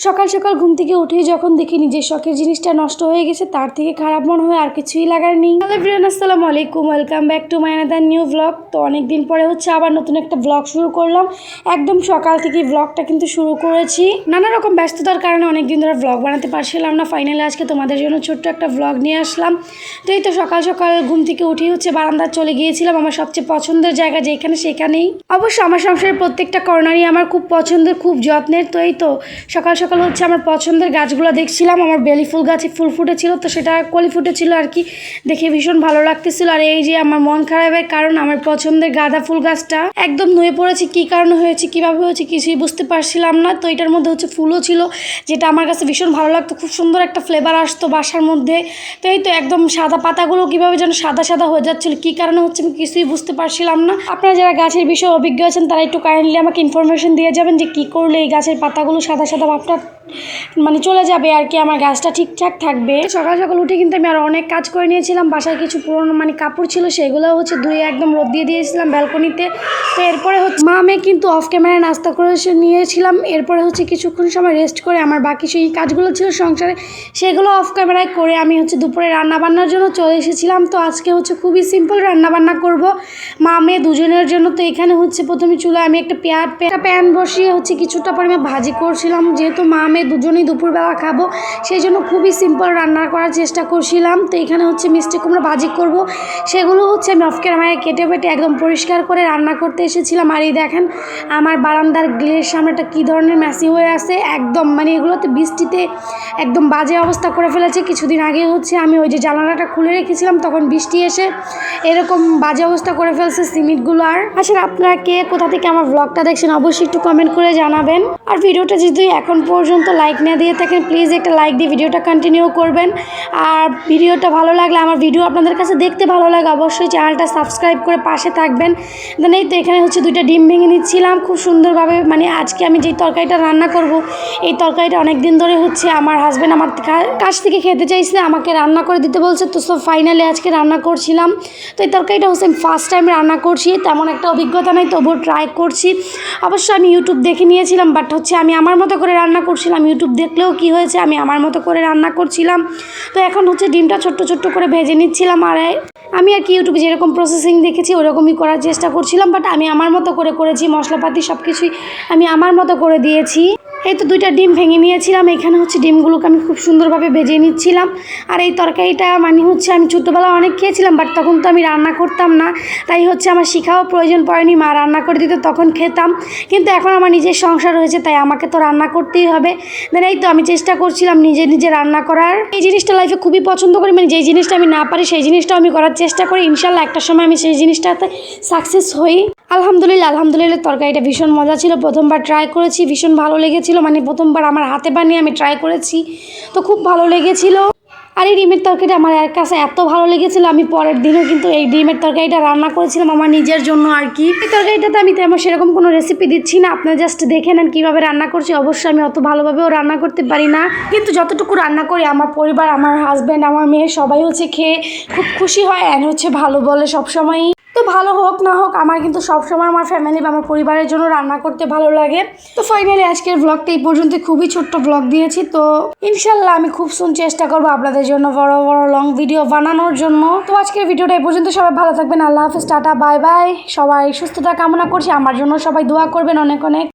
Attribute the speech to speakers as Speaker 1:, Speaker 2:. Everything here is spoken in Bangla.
Speaker 1: সকাল সকাল ঘুম থেকে উঠেই যখন দেখি নিজের শখের জিনিসটা নষ্ট হয়ে গেছে, তার থেকে খারাপ মনে হয় আর কিছুই লাগার নেই। হ্যালো এভরিওয়ান, আসসালামু আলাইকুম, welcome back to my another new blog. তো অনেকদিন পরে আবার নতুন একটা ব্লগ শুরু করলাম। একদম সকাল থেকে ব্লগটা কিন্তু শুরু করেছি। নানা রকম ব্যস্ততার কারণে অনেকদিন ধরে ব্লগ বানাতে পারছিলাম না। ফাইনালি আজকে তোমাদের জন্য ছোট্ট একটা ব্লগ নিয়ে আসলাম। তো এই তো সকাল সকাল ঘুম থেকে উঠেই বারান্দা চলে গিয়েছিলাম, আমার সবচেয়ে পছন্দের জায়গা যেখানে সেখানেই। অবশ্য আমার সংসারের প্রত্যেকটা কর্নারই আমার খুব পছন্দের, খুব যত্নের। তো এই তো সকাল সকাল আমার পছন্দের গাছগুলো দেখছিলাম। আমার বেলি ফুল গাছে ফুল ফুটেছিল, তো সেটা কলি ফুটেছিল আর কি, দেখে ভীষণ ভালো লাগতেছিল। আর এই যে আমার মন খারাপের কারণ, আমার পছন্দের গাঁদা ফুল গাছটা একদম নুয়ে পড়েছে। কি কারণে হয়েছে, কিভাবে হয়েছে, কিছুই বুঝতে পারছিলাম না। তো এটার মধ্যে ফুলও ছিল, যেটা আমার কাছে ভীষণ ভালো লাগতো, খুব সুন্দর একটা ফ্লেভার আসতো বাসার মধ্যে। তো এই তো একদম সাদা পাতাগুলো কিভাবে যেন সাদা সাদা হয়ে যাচ্ছিল, কি কারণে হচ্ছে আমি কিছুই বুঝতে পারছিলাম না। আপনারা যারা গাছের বিষয়ে অভিজ্ঞ আছেন তারা একটু কাইন্ডলি আমাকে ইনফরমেশন দিয়ে যাবেন যে কি করলে এই গাছের পাতাগুলো সাদা সাদা ভাবটা চলে যাবে আর কি, আমার গাছটা ঠিকঠাক থাকবে। সকাল সকাল উঠে কিন্তু আমি আর অনেক কাজ করে নিয়েছিলাম। বাসায় কিছু পুরোনো কাপড় ছিল, সেগুলো ধুয়ে একদম রোদ দিয়ে দিয়েছিলাম ব্যালকনিতে। তো এরপরে মা আমি কিন্তু অফ ক্যামেরায় নাস্তা করে নিয়েছিলাম। এরপরে কিছুক্ষণ সময় রেস্ট করে আমার বাকি সেই কাজগুলো ছিল সংসারে, সেগুলো অফ ক্যামেরায় করে আমি দুপুরে রান্নাবান্নার জন্য চলে এসেছিলাম। তো আজকে খুবই সিম্পল রান্নাবান্না করব মা মেয়ে দুজনের জন্য। তো এখানে প্রথমে চুলায় আমি একটা প্যান বসিয়ে কিছুটা পরিমাণ ভাজি করছিলাম। যেহেতু মা মেয়ে দুজনেই দুপুরবেলা খাবো, সেই জন্য খুবই সিম্পল রান্না করার চেষ্টা করছিলাম। তো এখানে মিষ্টি কুমড়া ভাজি করব, সেগুলো আমি অফ ক্যামেরায় কেটে বেটে একদম পরিষ্কার করে রান্না করতে এসেছিলাম। আর এই দেখেন আমার বারান্দার গ্রিলের সামনেটা কী ধরনের ম্যাসি হয়ে আছে, একদম এগুলোতে বৃষ্টিতে একদম বাজে অবস্থা করে ফেলেছে। কিছুদিন আগে আমি ওই যে জানালাটা খুলে রেখেছিলাম, তখন বৃষ্টি এসে এরকম বাজে অবস্থা করে ফেলছে সিমেন্টগুলো। আর আসলে আপনারা কে কোথা থেকে আমার ব্লগটা দেখছেন অবশ্যই একটু কমেন্ট করে জানাবেন। আর ভিডিওটা যদি এখন পর্যন্ত লাইক না দিয়ে থাকেন, প্লিজ একটা লাইক দিয়ে ভিডিওটা কন্টিনিউ করবেন। আর ভিডিওটা ভালো লাগলে, আমার ভিডিও আপনাদের কাছে দেখতে ভালো লাগে, অবশ্যই চ্যানেলটা সাবস্ক্রাইব করে পাশে থাকবেন। দেন এই তো এখানে দুইটা ডিম ভেঙে নিচ্ছিলাম খুব সুন্দরভাবে। আজকে আমি যেই তরকারিটা রান্না করব, এই তরকারিটা অনেক দিন ধরে আমার হাজব্যান্ড আমার কাছ থেকে খেতে চাইছে, আমাকে রান্না করে দিতে বলছে। তো ফাইনালি আজকে রান্না করছিলাম। তো এই তরকারিটা আমি ফার্স্ট টাইম রান্না করছি, তেমন একটা অভিজ্ঞতা নেই, তবুও ট্রাই করছি। অবশ্য আমি ইউটিউব দেখে নিয়েছিলাম, বাট আমি আমার মতো করে রান্না করছিলাম। ইউটিউব দেখলেও কি হয়েছে, আমি আমার মতো করে রান্না করছিলাম। তো এখন ডিমটা ছোট্ট ছোট্ট করে ভেজে নিচ্ছিলাম। আর আমি আর কি ইউটিউবে যেরকম প্রসেসিং দেখেছি ওরকমই করার চেষ্টা করছিলাম, বাট আমি আমার মতো করে করেছি। মশলাপাতি সব কিছুই আমি আমার মতো করে দিয়েছি। এই তো দুইটা ডিম ভেঙে নিয়েছিলাম। এখানে ডিমগুলোকে আমি খুব সুন্দরভাবে ভেজে নিচ্ছিলাম। আর এই তরকারিটা আমি ছোটোবেলা অনেক খেয়েছিলাম, বাট তখন তো আমি রান্না করতাম না, তাই আমার শেখাও প্রয়োজন পড়েনি, মা রান্না করে দিত তখন খেতাম। কিন্তু এখন আমার নিজের সংসার হয়েছে, তাই আমাকে তো রান্না করতেই হবে। দেন এই তো আমি চেষ্টা করছিলাম নিজে নিজে রান্না করার। এই জিনিসটা লাইফে খুবই পছন্দ করি, যেই জিনিসটা আমি না পারি সেই জিনিসটাও আমি করার চেষ্টা করি। ইনশাল্লাহ একটা সময় আমি সেই জিনিসটাতে সাকসেস হই। আলহামদুলিল্লাহ তরকারিটা ভীষণ মজা ছিল। প্রথমবার ট্রাই করেছি, ভীষণ ভালো লেগেছিল। প্রথমবার আমার হাতে বানিয়ে আমি ট্রাই করেছি, তো খুব ভালো লেগেছিল। আর এই ডিমের তরকারিটা আমার কাছে এত ভালো লেগেছিল, আমি পরের দিনও কিন্তু এই ডিমের তরকারিটা রান্না করেছিলাম আমার নিজের জন্য আর কি। এই তরকারিটাতে আমি তেমন সেরকম কোনো রেসিপি দিচ্ছি না, আপনারা জাস্ট দেখে নেন কীভাবে রান্না করছি। অবশ্যই আমি অত ভালোভাবেও রান্না করতে পারি না, কিন্তু যতটুকু রান্না করি আমার পরিবার, আমার হাজব্যান্ড, আমার মেয়ে সবাই খেয়ে খুব খুশি হয়, অ্যান্ড ভালো বলে সবসময়ই। তো ভালো হোক না হোক, আমার কিন্তু সবসময় আমার ফ্যামিলি বা আমার পরিবারের জন্য রান্না করতে ভালো লাগে। তো ফাইনালি আজকের ব্লগটা এই পর্যন্ত, খুবই ছোট্ট ব্লগ দিয়েছি। তো ইনশাল্লাহ আমি খুব চেষ্টা করবো আপনাদের জন্য বড় বড় লং ভিডিও বানানোর জন্য। তো আজকের ভিডিওটা এই পর্যন্ত, সবাই ভালো থাকবেন। আল্লাহ হাফেজ, টাটা, বাই বাই। সবাই সুস্থতা কামনা করছি, আমার জন্য সবাই দোয়া করবেন অনেক অনেক।